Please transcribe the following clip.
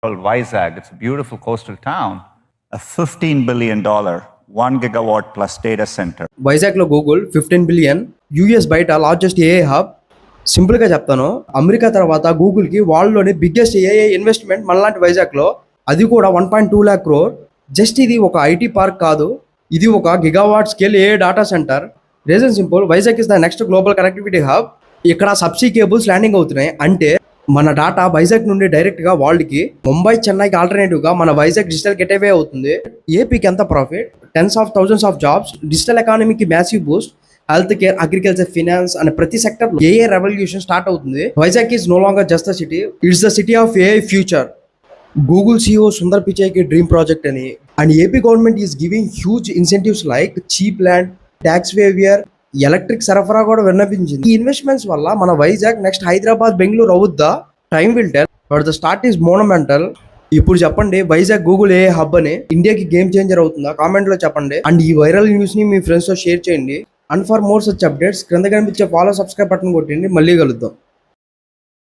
called Vizag. It's a beautiful coastal town. A $15 billion, 1 gigawatt plus data center. Vizag లో Google 15 billion, US బయట largest AI hub. Simple గా చెప్తాను, America తర్వాత Google కి world లోని biggest AI investment మనలాంటి వైజాగ్ లో, అది కూడా 1.2 lakh crore. జస్ట్ ఇది ఒక ఐటీ పార్క్ కాదు, ఇది ఒక gigawatt scale AI data centre. Reason simple, Vizag is the next global connectivity hub. ఇక్కడ సబ్సీ కేబుల్స్ ల్యాండింగ్ అవుతున్నాయి. అంటే మన డాటా వైజాగ్ నుండి డైరెక్ట్ గా వరల్డ్ కి, ముంబై చెన్నైకి ఆల్టర్నేటివ్ గా మన వైజాగ్ డిజిటల్ గెటవే అవుతుంది. ఏపీకి ఎంత profit, tens of thousands of jobs, digital ఎకానమీకి massive boost, health care, agriculture, finance అనే ప్రతి సెక్టర్ లో ఏఐ రెవల్యూషన్ స్టార్ట్ అవుతుంది. Vizag is no longer just the city, it's the city of AI future. Google CEO Sundar పిచాయ్కి dream project అని, and AP government is giving huge incentives like cheap land, tax waiver, electric సరఫరా కూడా విన్నపించింది. ఈ investments వల్ల మన Vizag next Hyderabad, Bengaluru అవుద్దా? Time will tell, but the start is monumental. ఇప్పుడు చెప్పండి, వైజాగ్ గూగుల్ ఏ హబ్ అని ఇండియాకి గేమ్ చేంజర్ అవుతుందా? కామెంట్ లో చెప్పండి. అండ్ ఈ వైరల్ న్యూస్ ని మీ ఫ్రెండ్స్ తో షేర్ చేయండి. And for more such updates, క్రింద కనిపించే ఫాలో, సబ్స్క్రైబ్ బటన్ కొట్టండి. మళ్ళీ కలుద్దాం.